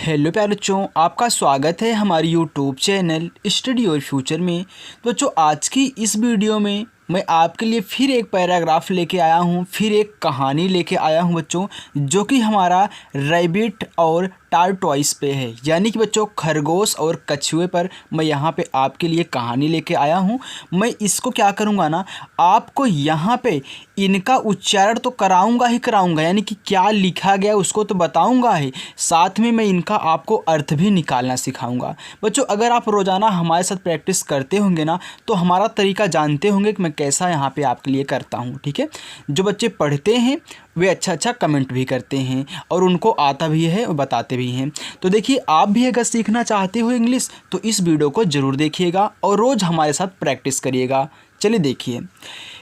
Hello प्यारे बच्चों, आपका स्वागत है हमारे यूट्यूब चैनल स्टडी और फ्यूचर में। तो बच्चों, आज की इस वीडियो में मैं आपके लिए फिर एक पैराग्राफ लेके आया हूँ, फिर एक कहानी लेके आया हूँ बच्चों, जो कि हमारा रैबिट और टार्टवाइस पे है। यानी कि बच्चों, खरगोश और कछुए पर मैं यहाँ पे आपके लिए कहानी लेके आया हूँ। मैं इसको क्या करूँगा ना, आपको यहाँ पे इनका उच्चारण तो कराऊंगा ही कराऊंगा, यानी कि क्या लिखा गया उसको तो बताऊंगा ही, साथ में मैं इनका आपको अर्थ भी निकालना सिखाऊंगा। बच्चों, अगर आप रोज़ाना हमारे साथ प्रैक्टिस करते होंगे ना, तो हमारा तरीका जानते होंगे कि मैं कैसा यहाँ पे आपके लिए करता हूँ। ठीक है, जो बच्चे पढ़ते हैं वे अच्छा अच्छा कमेंट भी करते हैं और उनको आता भी है और बताते भी हैं। तो देखिए, आप भी अगर सीखना चाहते हो इंग्लिश तो इस वीडियो को ज़रूर देखिएगा और रोज़ हमारे साथ प्रैक्टिस करिएगा। चलिए देखिए,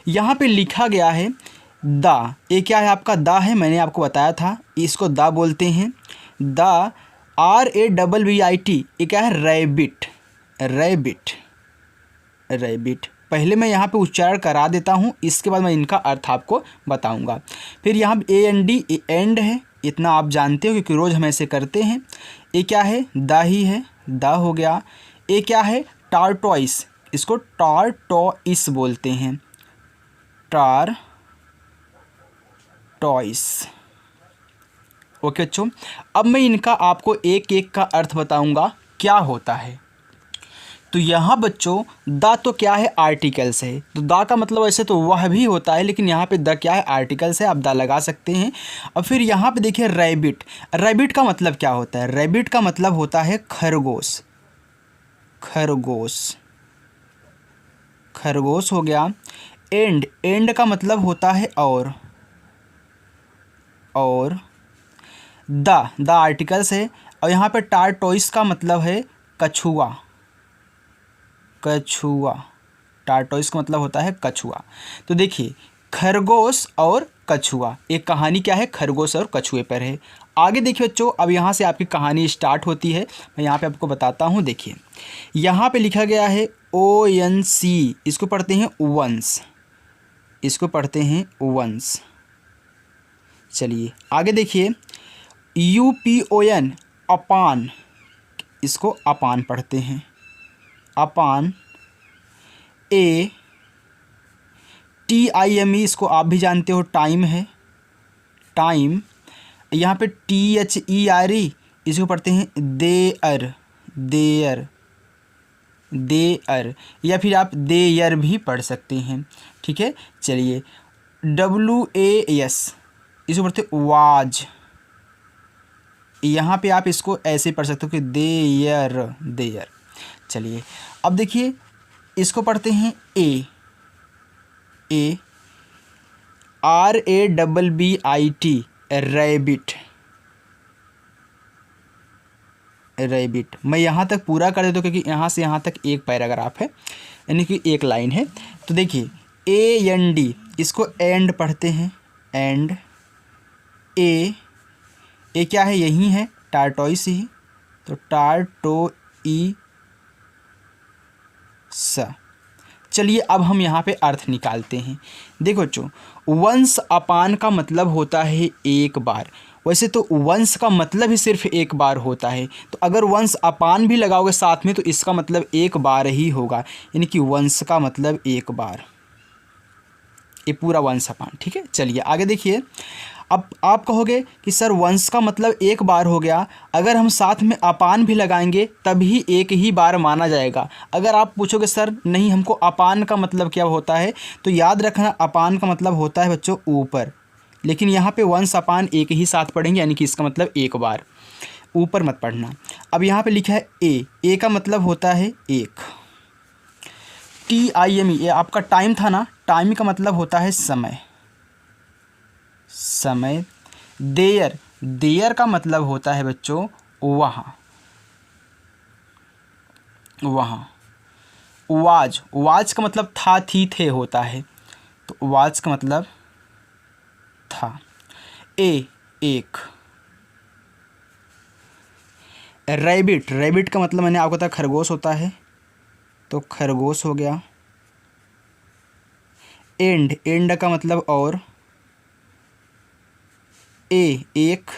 यहाँ पे लिखा गया है दा। ये क्या है? आपका दा है, मैंने आपको बताया था, इसको दा बोलते हैं। दा RABBIT, ये क्या है? रैबिट। Rabbit, rabbit. पहले मैं यहाँ पे उच्चारण करा देता हूँ, इसके बाद मैं इनका अर्थ आपको बताऊँगा। फिर यहाँ AND, एंड है, इतना आप जानते हो क्योंकि रोज़ हम ऐसे करते हैं। ये क्या है? दा ही है, दा हो गया। ये क्या है? टार्टवाइस, इसको टार्टोइस बोलते हैं, टॉयस। ओके बच्चों, अब मैं इनका आपको एक एक का अर्थ बताऊंगा क्या होता है। तो यहाँ बच्चों, द तो क्या है? आर्टिकल्स है। तो द का मतलब वैसे तो वह भी होता है, लेकिन यहाँ पे द क्या है? आर्टिकल्स है, आप द लगा सकते हैं। अब फिर यहाँ पे देखिए रैबिट। रैबिट का मतलब क्या होता है? रैबिट का मतलब होता है खरगोश। खरगोश, खरगोश हो गया। एंड, एंड का मतलब होता है और द आर्टिकल्स है। और यहाँ पे टार्टोइस का मतलब है कछुआ। कछुआ, टार्टोइस का मतलब होता है कछुआ। तो देखिए, खरगोश और कछुआ, एक कहानी क्या है? खरगोश और कछुए पर है। आगे देखिए बच्चों, अब यहाँ से आपकी कहानी स्टार्ट होती है। मैं यहाँ पे आपको बताता हूँ। देखिए, यहाँ पे लिखा गया है ONC, इसको पढ़ते हैं वंश, इसको पढ़ते हैं वंश। चलिए आगे देखिए, UPON, अपान, इसको अपान पढ़ते हैं, अपान। TIME, इसको आप भी जानते हो, टाइम है, टाइम। यहाँ पे THERE, इसको पढ़ते हैं देयर, देयर, देयर, या फिर आप देयर भी पढ़ सकते हैं। ठीक है, चलिए WAS, इसको पढ़ते हैं वाज। यहाँ पे आप इसको ऐसे पढ़ सकते हो कि देयर, देयर। चलिए अब देखिए, इसको पढ़ते हैं RABBIT, रैबिट, रैबिट। मैं यहाँ तक पूरा कर देता हूँ क्योंकि यहाँ से यहाँ तक एक पैराग्राफ है, यानी कि एक लाइन है। तो देखिए AND, इसको एंड पढ़ते हैं, एंड। ए क्या है? यही है, टार्टोइस ही, तो टार्टोई स। चलिए अब हम यहाँ पे अर्थ निकालते हैं। देखो बच्चों, वंस अपान का मतलब होता है एक बार। वैसे तो वंस का मतलब ही सिर्फ एक बार होता है, तो अगर वंस अपान भी लगाओगे साथ में तो इसका मतलब एक बार ही होगा, यानी कि वंस का मतलब एक बार, ये पूरा वंस अपान। ठीक है, चलिए आगे देखिए। अब आप कहोगे कि सर वंस का मतलब एक बार हो गया, अगर हम साथ में अपान भी लगाएंगे तभी एक ही बार माना जाएगा। अगर आप पूछोगे सर नहीं, हमको अपान का मतलब क्या होता है, तो याद रखना अपान का मतलब होता है बच्चों ऊपर, लेकिन यहाँ पे वंस अपान एक ही साथ पढ़ेंगे, यानी कि इसका मतलब एक बार, ऊपर मत पढ़ना। अब यहाँ पे लिखा है ए का मतलब होता है एक। TIME, ये आपका टाइम था ना, टाइम का मतलब होता है समय, समय। देयर, देयर का मतलब होता है बच्चों वहाँ, वहाँ। वाज, वाज का मतलब था, थी, थे होता है, तो वाज का मतलब था। एक। रैबिट, रैबिट का मतलब मैंने आपको बताया खरगोश होता है, तो खरगोश हो गया। एंड, एंड का मतलब और। एक।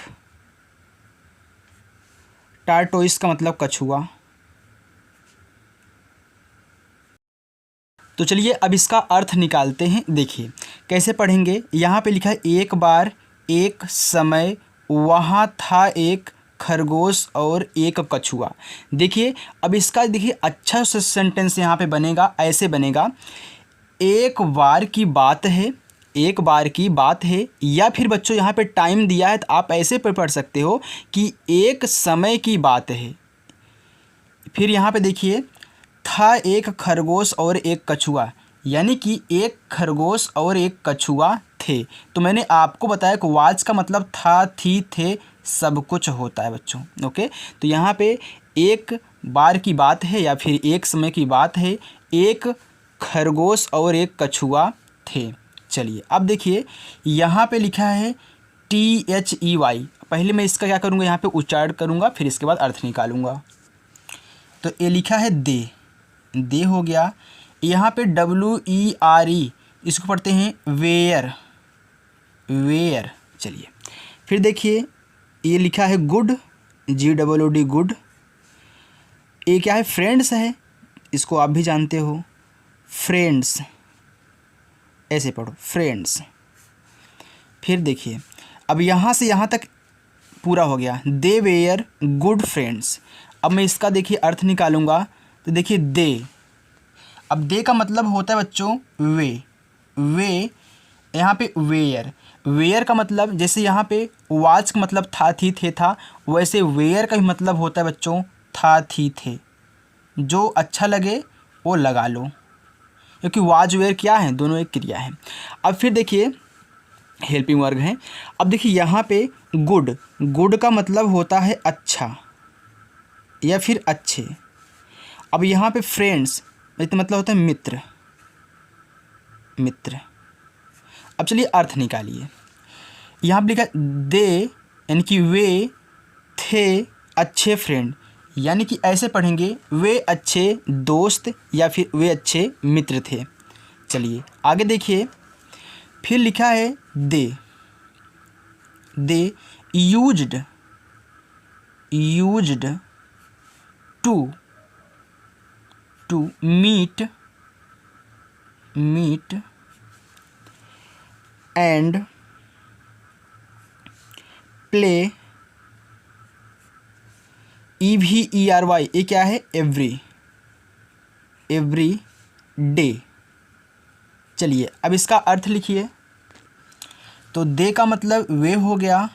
टार्टोइस का मतलब कछुआ। तो चलिए अब इसका अर्थ निकालते हैं। देखिए कैसे पढ़ेंगे। यहाँ पे लिखा है एक बार एक समय वहाँ था एक खरगोश और एक कछुआ। देखिए अब इसका देखिए अच्छा सा सेंटेंस यहाँ पे बनेगा, ऐसे बनेगा, एक बार की बात है, एक बार की बात है, या फिर बच्चों यहाँ पे टाइम दिया है तो आप ऐसे पढ़ सकते हो कि एक समय की बात है। फिर यहाँ पे देखिए था एक खरगोश और एक कछुआ, यानी कि एक खरगोश और एक कछुआ थे। तो मैंने आपको बताया कि वाज का मतलब था, थी, थे, सब कुछ होता है बच्चों। ओके, तो यहाँ पे एक बार की बात है या फिर एक समय की बात है, एक खरगोश और एक कछुआ थे। चलिए अब देखिए यहाँ पे लिखा है THEY। पहले मैं इसका क्या करूँगा, यहाँ पे उच्चारण करूँगा, फिर इसके बाद अर्थ निकालूंगा। तो ये लिखा है दे, दे हो गया। यहाँ पे WERE, इसको पढ़ते हैं वेयर, वेयर। चलिए फिर देखिए ये लिखा है गुड, GOOD, गुड। ये क्या है, फ्रेंड्स है, इसको आप भी जानते हो, फ्रेंड्स, ऐसे पढ़ो फ्रेंड्स। फिर देखिए अब यहाँ से यहाँ तक पूरा हो गया, दे वेयर गुड फ्रेंड्स। अब मैं इसका देखिए अर्थ निकालूंगा। तो देखिए दे, अब दे का मतलब होता है बच्चों वे, वे, यहाँ पे वेयर, वेयर का मतलब जैसे यहाँ पे वाज का मतलब था, थी, थे, था, वैसे वेयर का भी मतलब होता है बच्चों था, थी, थे। जो अच्छा लगे वो लगा लो, क्योंकि वाज वेयर क्या है, दोनों एक क्रिया है। अब फिर देखिए हेल्पिंग वर्ग हैं। अब देखिए यहाँ पे गुड, गुड का मतलब होता है अच्छा या फिर अच्छे। अब यहाँ पे फ्रेंड्स इसका मतलब होता है मित्र, मित्र। अब चलिए अर्थ निकालिए। यहाँ पे लिखा दे, यानी कि वे थे अच्छे फ्रेंड, यानी कि ऐसे पढ़ेंगे वे अच्छे दोस्त या फिर वे अच्छे मित्र थे। चलिए आगे देखिए, फिर लिखा है they, they used, used to meet, meet and play, EVERY, ये क्या है, एवरी, एवरी डे। चलिए अब इसका अर्थ लिखिए। तो दे का मतलब वे हो गया,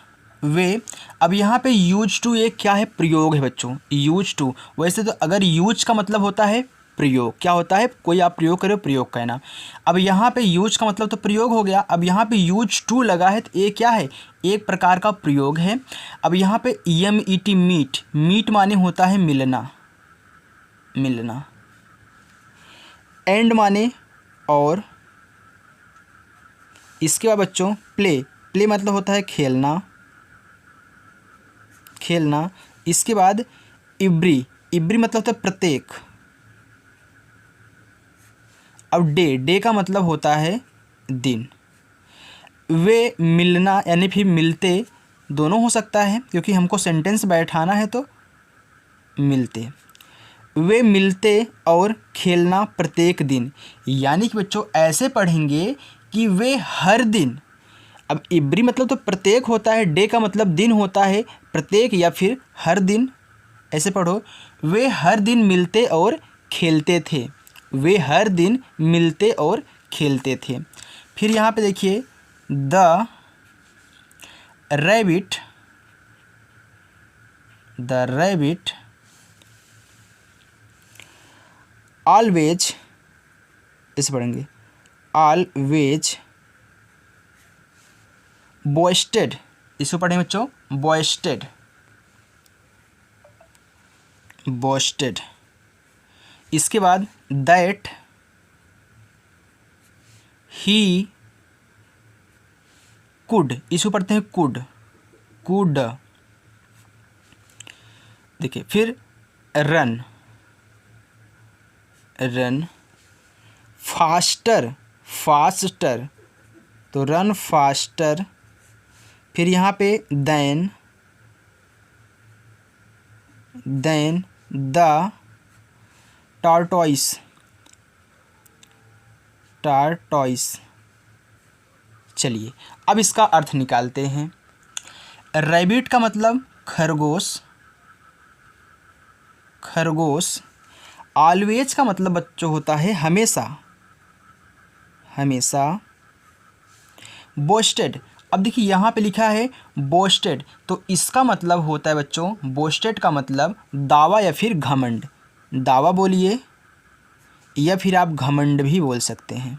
वे। अब यहाँ पे यूज टू एक क्या है, प्रयोग है बच्चों, यूज टू। वैसे तो अगर यूज का मतलब होता है प्रयोग, क्या होता है, कोई आप प्रयोग करो, प्रयोग कहना। अब यहाँ पे यूज का मतलब तो प्रयोग हो गया। अब यहाँ पे यूज टू लगा है तो ये क्या है, एक प्रकार का प्रयोग है। अब यहाँ पे EMET मीट, मीट माने होता है मिलना, मिलना। एंड माने और। इसके बाद बच्चों प्ले, प्ले मतलब होता है खेलना, खेलना। इसके बाद इब्री, इब्री मतलब होता है प्रत्येक। अब डे, डे का मतलब होता है दिन। वे मिलना यानी फिर मिलते, दोनों हो सकता है क्योंकि हमको सेंटेंस बैठाना है तो मिलते। वे मिलते और खेलना प्रत्येक दिन, यानी कि बच्चों ऐसे पढ़ेंगे कि वे हर दिन। अब एवरी मतलब तो प्रत्येक होता है, डे का मतलब दिन होता है, प्रत्येक या फिर हर दिन, ऐसे पढ़ो। वे हर दिन मिलते और खेलते थे, वे हर दिन मिलते और खेलते थे। फिर यहाँ पे देखिए the rabbit, the rabbit always, इसे पढ़ेंगे ऑलवेज बॉयस्टेड, इसको पढ़ेंगे बच्चों बॉयस्टेड, बॉयस्टेड। इसके बाद दैट ही कुड, इसको पढ़ते हैं कुड, कुड। देखिए फिर रन, रन फास्टर, फास्टर, तो रन फास्टर। फिर यहाँ पे देन, देन द टार्टोइस। चलिए अब इसका अर्थ निकालते हैं। रैबिट का मतलब खरगोश। ऑलवेज का मतलब बच्चों होता है हमेशा। बोस्टेड, अब देखिए यहाँ पे लिखा है बोस्टेड, तो इसका मतलब होता है बच्चों, बोस्टेड का मतलब दावा या फिर घमंड। दावा बोलिए या फिर आप घमंड भी बोल सकते हैं,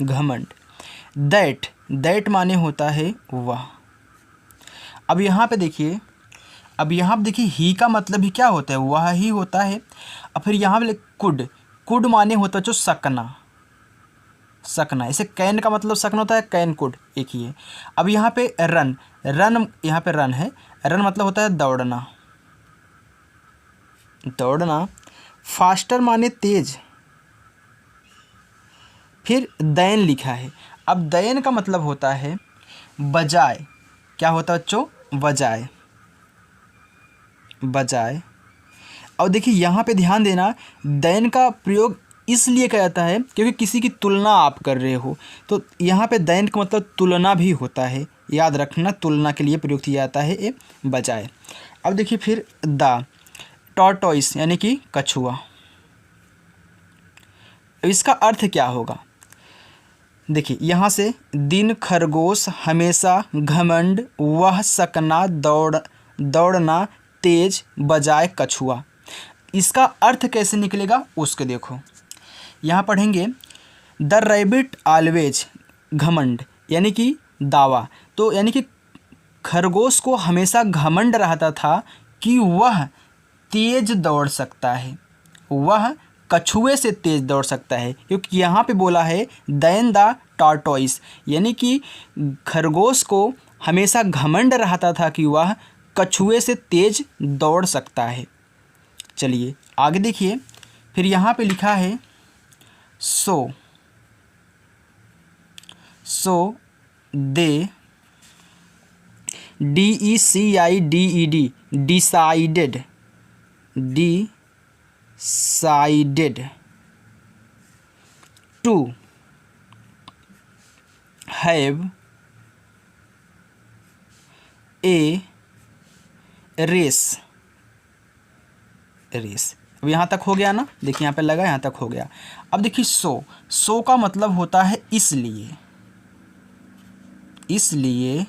घमंड। दैट माने होता है वह। अब यहाँ पे देखिए, ही का मतलब ही क्या होता है, वह ही होता है। अब फिर यहाँ पे कुड माने होता है जो सकना। इसे कैन का मतलब सकना होता है, कैन कुड एक ही है। अब यहाँ पे रन यहाँ पे रन है, रन मतलब होता है दौड़ना। फास्टर माने तेज। फिर दैन लिखा है, अब दैन का मतलब होता है बजाय। क्या होता है बच्चों, बजाय। अब देखिए यहाँ पे ध्यान देना, दैन का प्रयोग इसलिए किया जाता है क्योंकि किसी की तुलना आप कर रहे हो, तो यहाँ पे दैन का मतलब तुलना भी होता है, याद रखना, तुलना के लिए प्रयोग किया जाता है ये बजाय। अब देखिए फिर द टॉर्टोइस यानी कि कछुआ। इसका अर्थ क्या होगा, देखिए यहाँ से दिन, खरगोश, हमेशा, घमंड, वह, सकना, दौड़ना, तेज, बजाय, कछुआ। इसका अर्थ कैसे निकलेगा उसके देखो, यहाँ पढ़ेंगे द रैबिट ऑलवेज, घमंड यानी कि दावा, तो यानी कि खरगोश को हमेशा घमंड रहता था कि वह तेज दौड़ सकता है, वह कछुए से तेज दौड़ सकता है, क्योंकि यहाँ पे बोला है दैन द टार्टोइस, यानी कि खरगोश को हमेशा घमंड रहता था कि वह कछुए से तेज दौड़ सकता है। चलिए आगे देखिए, फिर यहाँ पे लिखा है so they, DECIDED, decided to have a race। अब यहाँ तक हो गया ना, देखिए यहाँ पे लगा, यहाँ तक हो गया। अब देखिए सो का मतलब होता है इसलिए,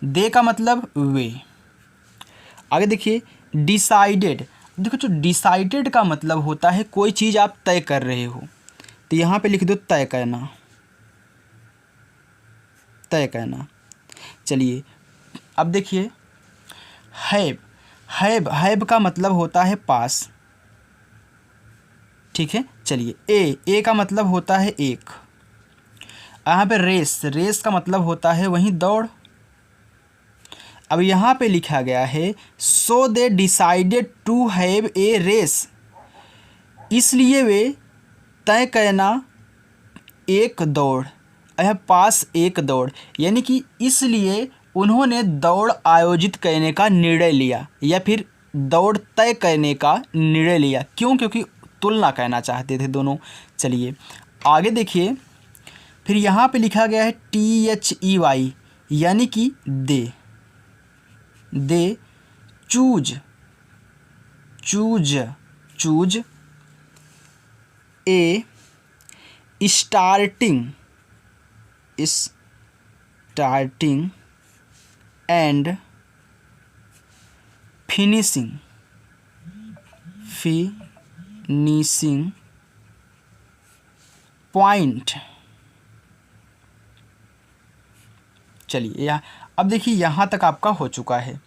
दे का मतलब वे। आगे देखिए डिसाइडेड, देखो जो डिसाइडेड का मतलब होता है कोई चीज़ आप तय कर रहे हो, तो यहाँ पे लिख दो तय करना। चलिए अब देखिए हैव का मतलब होता है पास, ठीक है। चलिए ए का मतलब होता है एक। यहाँ पे रेस का मतलब होता है वही दौड़। अब यहाँ पे लिखा गया है so they decided to have a race, इसलिए वे तय करना एक दौड़, यह पास एक दौड़, यानी कि इसलिए उन्होंने दौड़ आयोजित करने का निर्णय लिया या फिर दौड़ तय करने का निर्णय लिया। क्यों, क्योंकि तुलना करना चाहते थे दोनों। चलिए आगे देखिए, फिर यहाँ पे लिखा गया है THEY यानी कि they choose a starting and finishing point. चलिए अब देखिए यहाँ तक आपका हो चुका है।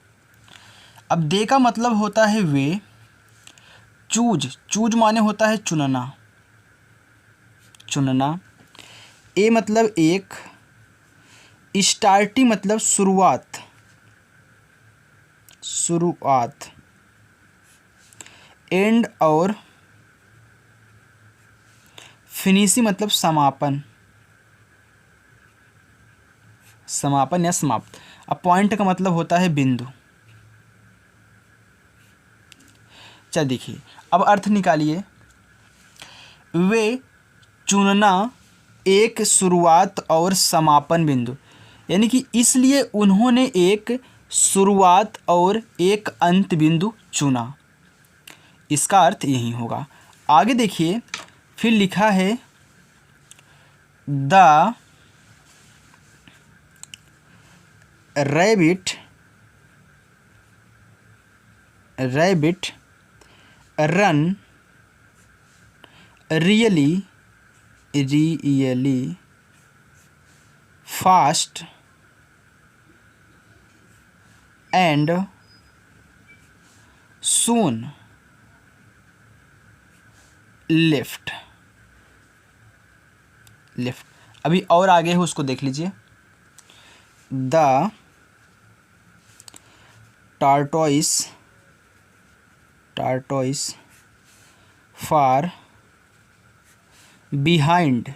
अब दे का मतलब होता है वे, चूज माने होता है चुनना, ए मतलब एक, स्टार्टिंग मतलब शुरुआत, एंड और फिनिशिंग मतलब समापन या समाप्त। अब पॉइंट का मतलब होता है बिंदु, चल देखिए, अब अर्थ निकालिए। वे चुनना एक शुरुआत और समापन बिंदु, यानी कि इसलिए उन्होंने एक शुरुआत और एक अंत बिंदु चुना, इसका अर्थ यही होगा। आगे देखिए, फिर लिखा है the rabbit run really fast and soon left. अभी और आगे है, उसको देख लीजिए। The tortoise far behind.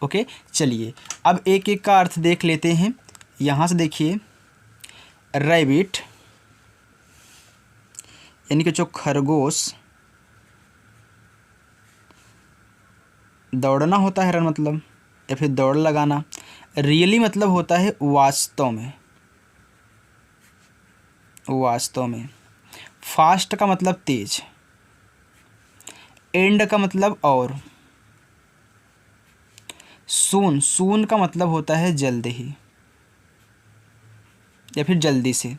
Okay, चलिए अब एक एक का अर्थ देख लेते हैं। यहाँ से देखिए, रैबिट यानी कि जो खरगोश, दौड़ना होता है रन मतलब, या फिर दौड़ लगाना। रियली मतलब होता है वास्तव में। फास्ट का मतलब तेज। एंड का मतलब और। सून का मतलब होता है जल्द ही या फिर जल्दी से।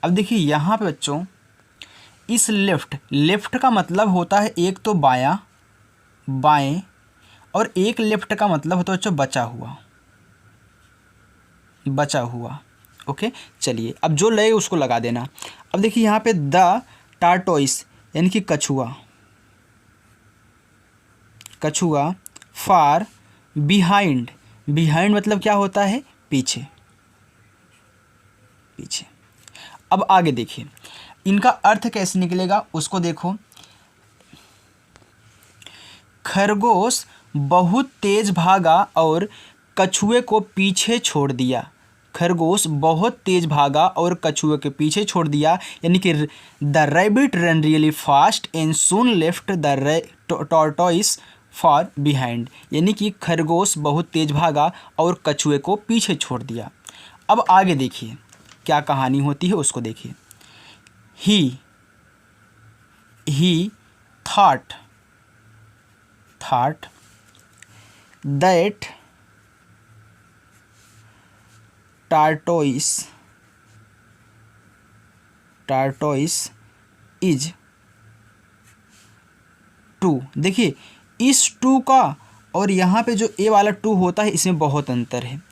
अब देखिए यहाँ पे बच्चों, इस लेफ्ट का मतलब होता है एक तो बाएं, और एक लेफ्ट का मतलब होता है बच्चों बचा हुआ। ओके, चलिए अब जो लगे उसको लगा देना। अब देखिए यहाँ पे द टार्टोइस यानी कि कछुआ फार बिहाइंड मतलब क्या होता है, पीछे। अब आगे देखिए, इनका अर्थ कैसे निकलेगा उसको देखो। खरगोश बहुत तेज भागा और कछुए को पीछे छोड़ दिया। खरगोश बहुत तेज भागा और कछुए के पीछे छोड़ दिया, यानी कि the rabbit run really fast and soon left the tortoise for behind, यानी कि खरगोश बहुत तेज भागा और कछुए को पीछे छोड़ दिया। अब आगे देखिए क्या कहानी होती है उसको देखिए। He thought that tortoise is too. देखिए इस टू का और यहाँ पे जो ए वाला टू होता है इसमें बहुत अंतर है।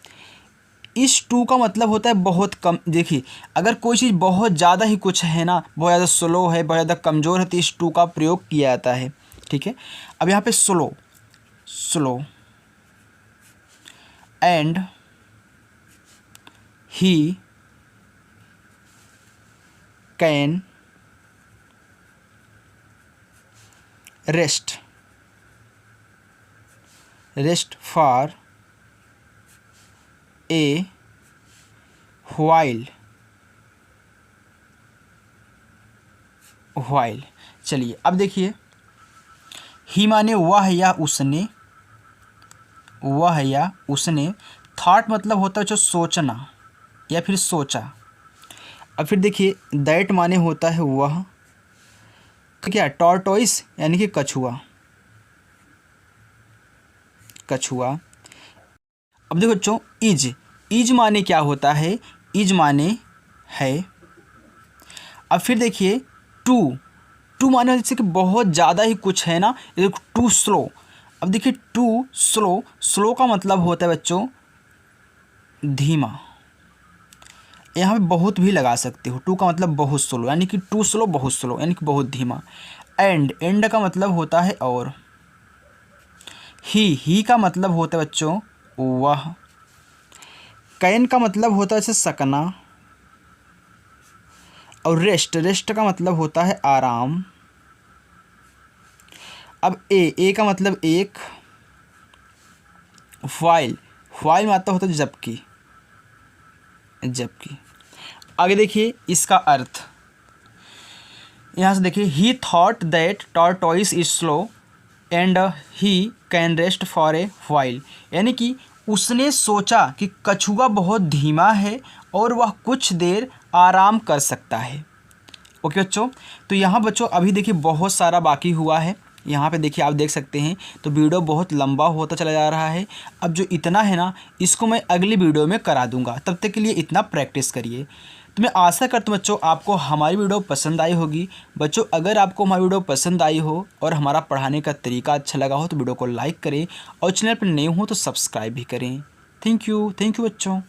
इस टू का मतलब होता है बहुत कम। देखिए अगर कोई चीज़ बहुत ज़्यादा ही कुछ है ना, बहुत ज़्यादा स्लो है, बहुत ज़्यादा कमज़ोर है, तो इस टू का प्रयोग किया जाता है। ठीक है, अब यहाँ पे slow and he can rest for a while. चलिए अब देखिए, ही माने वह या उसने। थॉट मतलब होता है जो सोचना या फिर सोचा। अब फिर देखिए दैट माने होता है वह, क्या, टॉर्टोइस यानी कि कछुआ। अब देखो बच्चों, इज माने क्या होता है, इज माने है। अब फिर देखिए टू माने जैसे कि बहुत ज़्यादा ही कुछ है ना, टू स्लो। अब देखिए टू स्लो का मतलब होता है बच्चों धीमा। यहाँ पे बहुत भी लगा सकते हो। टू का मतलब बहुत स्लो, यानी कि टू स्लो, बहुत स्लो यानी कि बहुत धीमा। एंड का मतलब होता है और। ही का मतलब होता है बच्चों वह। कैन का मतलब होता है जैसे सकना। और रेस्ट का मतलब होता है आराम। अब ए का मतलब एक। व्हाइल में आता होता है जबकि। आगे देखिए इसका अर्थ, यहाँ से देखिए, he thought that tortoise is slow and he can rest for a while, यानी कि उसने सोचा कि कछुआ बहुत धीमा है और वह कुछ देर आराम कर सकता है। ओके बच्चों, तो यहाँ बच्चों अभी देखिए बहुत सारा बाकी हुआ है। यहाँ पे देखिए आप देख सकते हैं, तो वीडियो बहुत लंबा होता चला जा रहा है। अब जो इतना है ना, इसको मैं अगली वीडियो में करा दूंगा, तब तक के लिए इतना प्रैक्टिस करिए। तो मैं आशा करता हूँ बच्चों आपको हमारी वीडियो पसंद आई होगी। बच्चों अगर आपको हमारी वीडियो पसंद आई हो और हमारा पढ़ाने का तरीका अच्छा लगा हो तो वीडियो को लाइक करें और चैनल पर नए हो तो सब्सक्राइब भी करें। थैंक यू बच्चों।